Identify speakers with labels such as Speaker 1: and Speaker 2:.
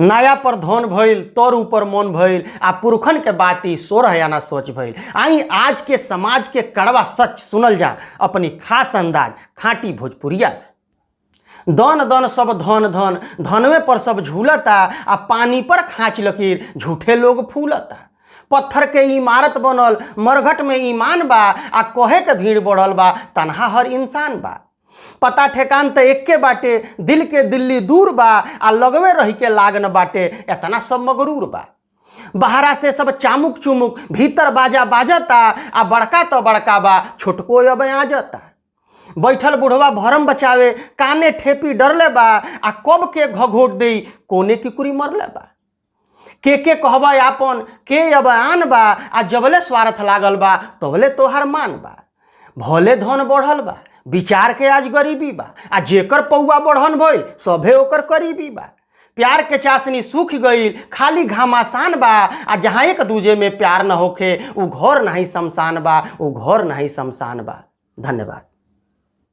Speaker 1: नया पर धन भइल तोर ऊपर मन भइल आ पुरखन के बाती सोरह आना सोच भइल। आई आज के समाज के कड़वा सच सुनल जा अपनी खास अंदाज खाटी भोजपुरिया। दन दन सब धन धन धनवे पर सब झूलता आ पानी पर खाँच लकीर झूठे लोग फूलता। पत्थर के इमारत बनल मरघट में ईमान बा आ कहे के भीड़ बढ़ल बा तनहा हर इंसान बा। पता ठेकान तो एक्के बाटे दिल के दिल्ली दूर बा आ लगवे रही के लागन बाटे इतना सब मगरूर बा। बाहरा से सब चामुक चुमुक भीतर बाजा बाजता आ बड़का तो बड़का बा छोटको अब आ जाता। बैठल बुढ़वा भरम बचावे काने ठेपी डरले बा आ कब के घघोट दे कोने की कुरी मरले बा। के कहबा आपन के अब आन बा आ जबले स्वार्थ लागल बा तबले तोहर मान बा। भले धन बढ़ल बा विचार के आज गरीबी बा आ जेकर पौआ बढ़न भइल सभे ओकर करीबी बा। प्यार के चाशनी सूख गई खाली घमासान बा आ जहाँ एक दूजे में प्यार न होखे उ घर नहीं शमशान बा, उ घर नहीं शमशान बा। धन्यवाद।